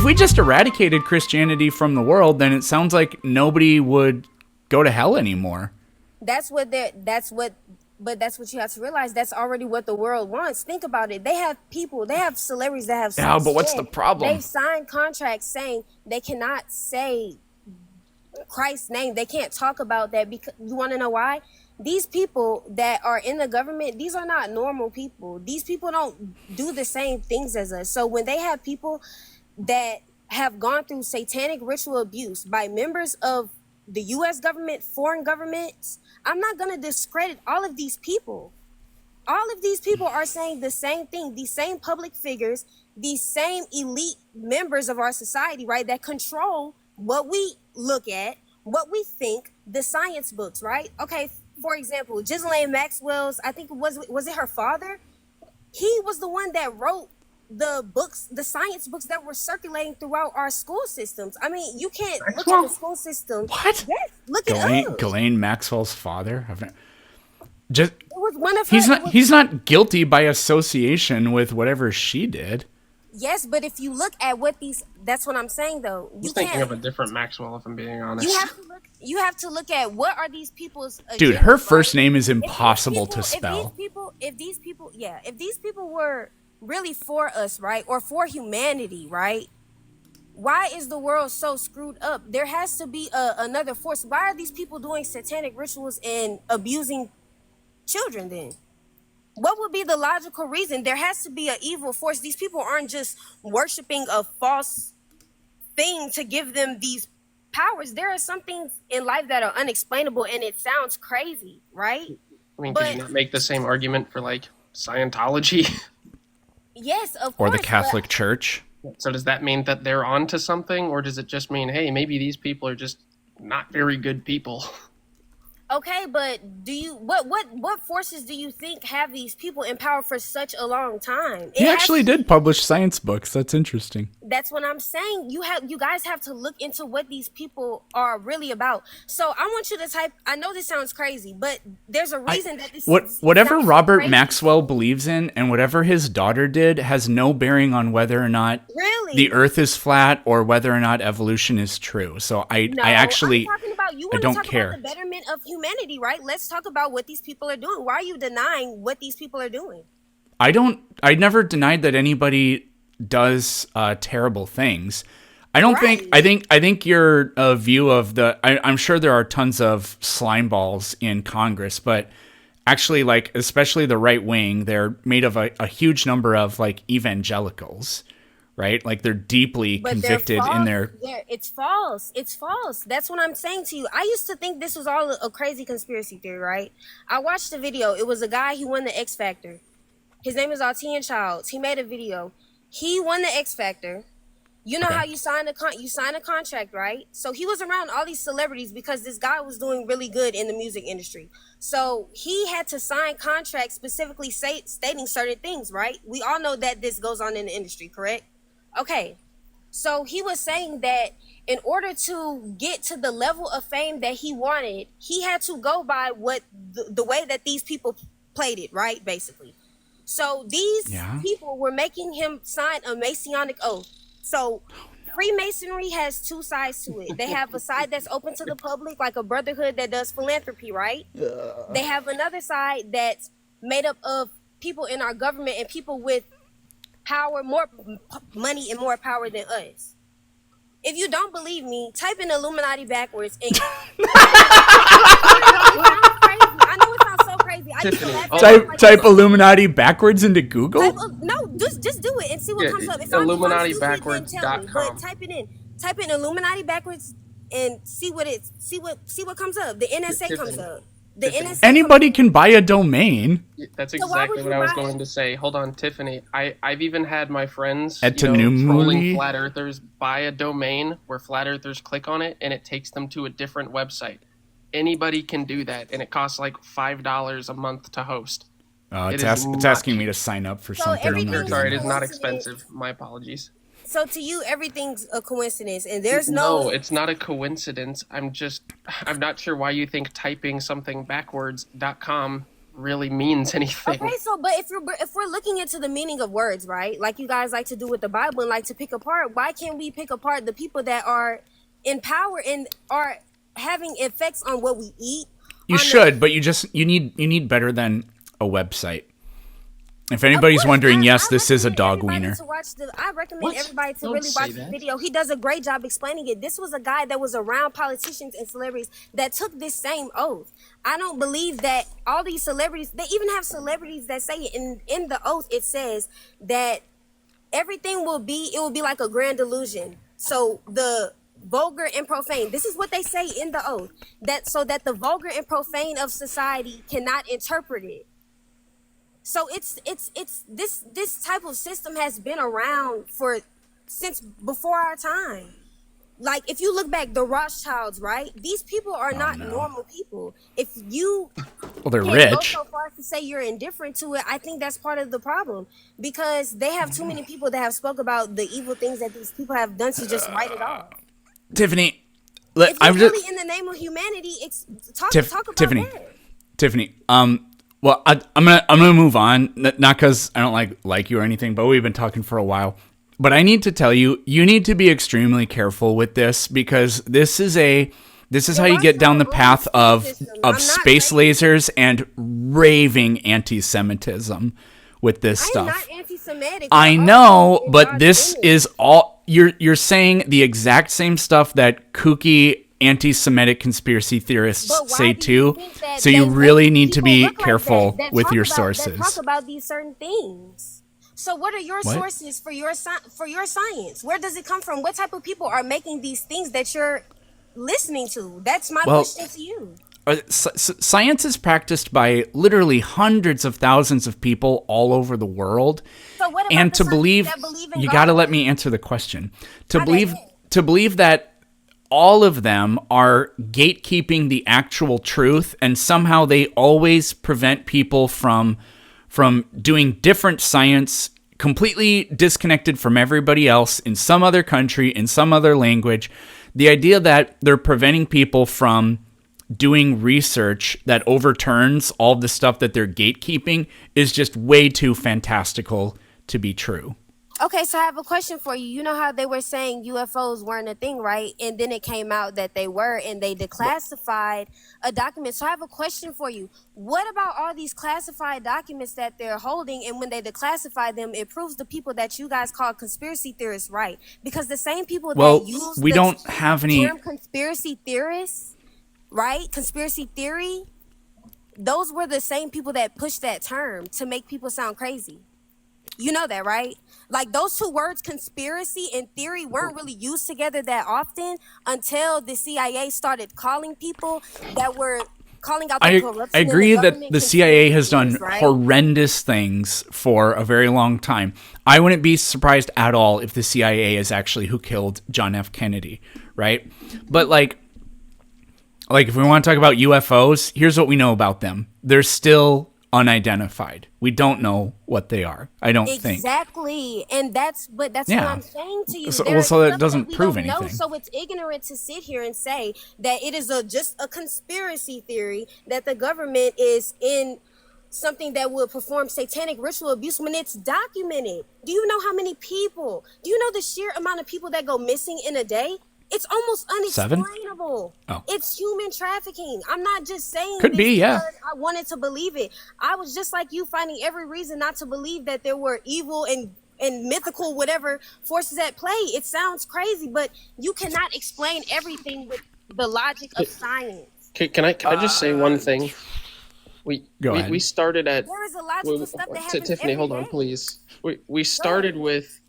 we just eradicated Christianity from the world, then it sounds like nobody would go to hell anymore. But that's what you have to realize. That's already what the world wants. Think about it. They have celebrities that have Yeah, but what's the problem? They've signed contracts saying they cannot say Christ's name. They can't talk about that because you want to know why? These people that are in the government, these are not normal people. These people don't do the same things as us. So when they have people that have gone through satanic ritual abuse by members of the U.S. government, foreign governments, I'm not going to discredit all of these people. All of these people are saying the same thing. These same public figures, these same elite members of our society, right, that control what we look at, what we think, the science books, right? Okay, for example, Ghislaine Maxwell's, I think was it her father? He was the one that wrote the books, the science books that were circulating throughout our school systems. I mean, you can't look at the school system. What? Yes, look at us. Ghislaine Maxwell's father? Just It was one of he's not guilty by association with whatever she did. Yes, but if you look at what that's what I'm saying though. I'm thinking of a different Maxwell, if I'm being honest. You have to look at what are these people's agendas, dude, her first right? name is impossible to spell. If these people were really for us, right, or for humanity, right, why is the world so screwed up? There has to be another force. Why are these people doing satanic rituals and abusing children then? What would be the logical reason? There has to be an evil force. These people aren't just worshiping a false thing to give them these powers. There are some things in life that are unexplainable, and it sounds crazy, right? I mean, could you not make the same argument for, like, Scientology? Yes, of Or course. the Catholic Church. So does that mean that they're onto something, or does it just mean, hey, maybe these people are just not very good people? Okay, but do you what forces do you think have these people in power for such a long time? He actually did publish science books. That's interesting. That's what I'm saying. You guys have to look into what these people are really about. So I want you to type. I know this sounds crazy, but there's a reason that this. Whatever Robert Maxwell believes in, and whatever his daughter did, has no bearing on whether or not the Earth is flat or whether or not evolution is true. So I actually I don't care. About the betterment of humanity, right? Let's talk about what these people are doing. Why are you denying what these people are doing? I never denied that anybody does terrible things. I don't think. I think your view of I'm sure there are tons of slime balls in Congress, but actually, like, especially the right wing, they're made of a huge number of, like, evangelicals, right? Like, they're deeply convicted in their. It's false. It's false. That's what I'm saying to you. I used to think this was all a crazy conspiracy theory, right? I watched a video. It was a guy who won the X Factor. His name is Altian Childs. He made a video. He won the X Factor. You know how you sign a contract, right? So he was around all these celebrities because this guy was doing really good in the music industry. So he had to sign contracts specifically stating certain things, right? We all know that this goes on in the industry, correct? Okay. So he was saying that in order to get to the level of fame that he wanted, he had to go by what the way that these people played it, right? Basically. So these people were making him sign a Masonic oath. So Freemasonry has two sides to it. They have a side that's open to the public, like a brotherhood that does philanthropy, right? They have another side that's made up of people in our government and people with power, more money and more power than us. If you don't believe me, type in Illuminati backwards. And I know it sounds so crazy. I used to laugh type Illuminati backwards into Google. Just do it and see what comes up. If IlluminatiBackwards.com. But type it in. Type in Illuminati backwards and see what comes up. The NSA comes up. The NSA Anybody can buy a domain. That's exactly what I was going to say. Hold on, Tiffany. I've even had my friends trolling flat earthers buy a domain where flat earthers click on it and it takes them to a different website. Anybody can do that, and it costs like $5 a month to host. It's asking me to sign up for something. Sorry, it is not expensive. My apologies. So to you, everything's a coincidence, and there's no, it's not a coincidence. I'm not sure why you think typing something backwards.com really means anything. Okay, so but if we're looking into the meaning of words, right? Like you guys like to do with the Bible and like to pick apart, why can't we pick apart the people that are in power and are having effects on what we eat? You on should, but you need better than a website. If Of anybody's course, wondering, yes, I this is a recommend dog everybody wiener. to watch I recommend What? everybody to Don't really say watch the that. video. He does a great job explaining it. This was a guy that was around politicians and celebrities that took this same oath. I don't believe that all these celebrities. They even have celebrities that say it in the oath. It says that everything will be like a grand illusion. So the vulgar and profane. This is what they say in the oath. That so that the vulgar and profane of society cannot interpret it. So it's this type of system has been around for since before our time. Like if you look back, the Rothschilds, right? These people are not no. normal people. If you Well, they're can't go rich. so far as to say you're indifferent to it, I think that's part of the problem because they have too many people that have spoke about the evil things that these people have done to just write it off. Tiffany, If you're I'm just really in the name of humanity, talk about Tiffany. that. Tiffany. Well, I'm gonna move on. Not because I don't like you or anything, but we've been talking for a while. But I need to tell you, you need to be extremely careful with this because this is how you get down the path of space lasers and raving anti-Semitism with this I am stuff. not anti-Semitic. I There are know, people in but God's this image. is all you're saying the exact same stuff that kooky anti-Semitic conspiracy theorists But why say do you too. think that So you they really make need to people be look like careful that with talk your about- sources. That talk about these certain things. So what are your What? sources for your science? Where does it come from? What type of people are making these things that you're listening to? That's my Well, question to you. Science is practiced by literally hundreds of thousands of people all over the world. So what about And the to scientists believe, that believe in you God? got to let me answer the question. To I believe, bet. to believe that all of them are gatekeeping the actual truth, and somehow they always prevent people from doing different science, completely disconnected from everybody else in some other country, in some other language. The idea that they're preventing people from doing research that overturns all the stuff that they're gatekeeping is just way too fantastical to be true. Okay, so I have a question for you. You know how they were saying UFOs weren't a thing, right? And then it came out that they were, and they declassified a document. So I have a question for you. What about all these classified documents that they're holding, and when they declassify them, it proves the people that you guys call conspiracy theorists right? Because the same people Well, that use we the don't have any. term conspiracy theorists, right? Conspiracy theory, those were the same people that pushed that term to make people sound crazy. You know that, right? Like those two words, conspiracy and theory, weren't really used together that often until the CIA started calling people that were calling out the I corruption in agree the that government the CIA has done conspiracy theories, right? horrendous things for a very long time. I wouldn't be surprised at all if the CIA is actually who killed John F. Kennedy, right? But like if we want to talk about UFOs, here's what we know about them. They're still unidentified. We don't know what they are. I don't think. Exactly, and that's what Yeah. I'm saying to you. So- There well, is so that stuff doesn't we prove don't know, anything. so it's ignorant to sit here and say that it is just a conspiracy theory that the government is in something that would perform satanic ritual abuse when it's documented. Do you know how many people? Do you know the sheer amount of people that go missing in a day? It's almost 7? unexplainable. Oh. It's human trafficking. I'm not just saying Could this be, yeah. because I wanted to believe it. I was just like you, finding every reason not to believe that there were evil and mythical whatever forces at play. It sounds crazy, but you cannot explain everything with the logic of science. Can I just say one thing? Go ahead. We started at There is a logical stuff that happens Tiffany, every hold on, day. please. We started with,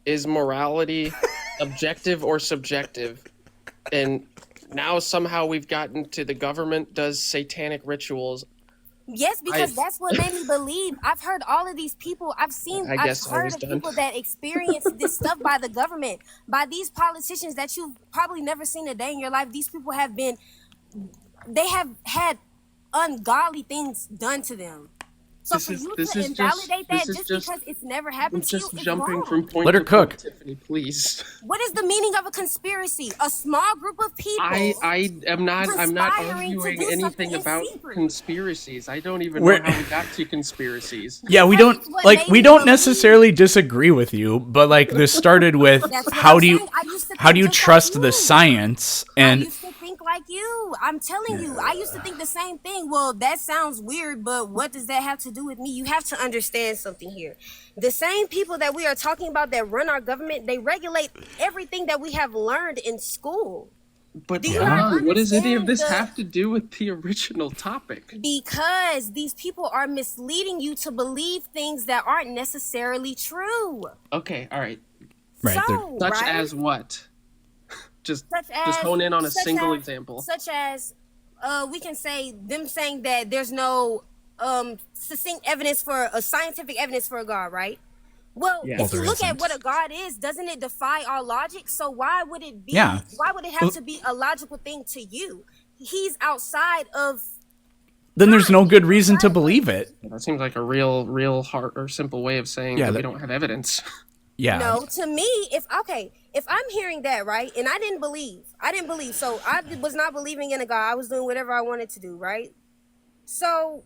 is morality objective or subjective? And now somehow we've gotten to the government does satanic rituals. Yes, because that's what made me believe. I've heard all of these people. I've guess I heard was of done. people that experience this stuff by the government, by these politicians that you've probably never seen a day in your life. These people they have had ungodly things done to them. So for you to invalidate that just because it's never happened to you just is jumping wrong. from point Let her to point, cook. Tiffany, please. What is the meaning of a conspiracy? A small group of people. I am not. I'm not conspiring to arguing do anything something in about secret. conspiracies. I don't even We're- know how we got to conspiracies. Yeah, we Because don't it's what like made we you don't believe. necessarily disagree with you, but like this started with That's what how I'm do you saying. I used to how think do you just like trust you. the science I and used to think like you. I'm telling you, I used to think the same thing. Well, that sounds weird, but what does that have to do with me? You have to understand something here. The same people that we are talking about that run our government, they regulate everything that we have learned in school. But Do you hold not on, what does any of understand this the- have to do with the original topic? Because these people are misleading you to believe things that aren't necessarily true. Okay, all right. Right, they're- So, Such right? as what? Just Such as, just hone in on a such single as- example. Such as, we can say them saying that there's no succinct evidence for a scientific evidence for a God, right? Well, Yeah. if Well, you there look at isn't. what a God is, doesn't it defy our logic? So why would it be? Yeah. Why would it have to be a logical thing to you? He's outside of. then there's no good reason to believe it. That seems like a real hard or simple way of saying Yeah, that we that- don't have evidence. Yeah. No, to me, if I'm hearing that, right, and I didn't believe, so I was not believing in a God. I was doing whatever I wanted to do, right? So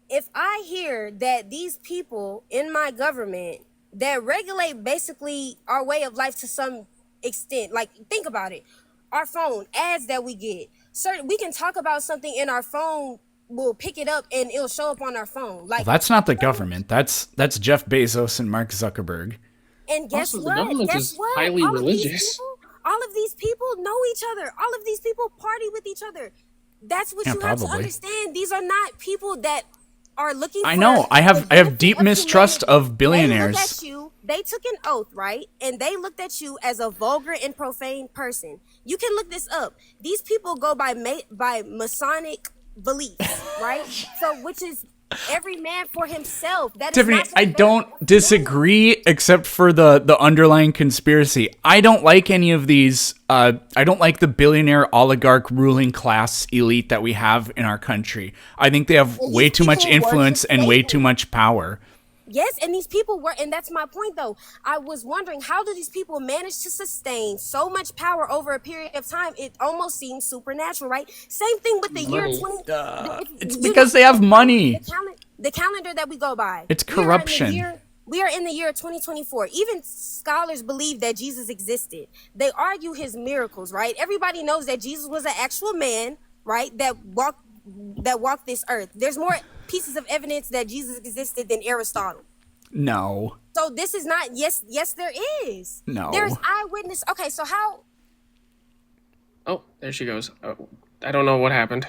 if I hear that these people in my government that regulate basically our way of life to some extent, like think about it, our phone ads that we get, certain we can talk about something in our phone, we'll pick it up and it'll show up on our phone. Like Well, that's not the government. That's Jeff Bezos and Mark Zuckerberg. And guess Also, the what? government Guess is what? highly religious. All of these people know each other. All of these people party with each other. That's what Yeah, you have to probably. understand. These are not people that are looking I for know. I the have benefit deep of mistrust humanity. of billionaires. They looked at you. They took an oath, right? And they looked at you as a vulgar and profane person. You can look this up. These people go by Masonic beliefs, right? So, which is every man for himself. That is Tiffany, not I something don't that- disagree except for the underlying conspiracy. I don't like any of these. I don't like the billionaire oligarch ruling class elite that we have in our country. I think they have Well, way these too much people influence worship and way Satan. too much power. Yes, and these people were, and that's my point though. I was wondering, how do these people manage to sustain so much power over a period of time? It almost seems supernatural, right? Same thing with the year Money. 20. It's because they have money. The calendar that we go by. It's We are in the corruption. We are in the year 2024. Even scholars believe that Jesus existed. They argue his miracles, right? Everybody knows that Jesus was an actual man, right? That walked this earth. There's more pieces of evidence that Jesus existed than Aristotle. No. So this is not yes there is. No. There's eyewitness. Okay, so how Oh, there she goes. Oh, I don't know what happened.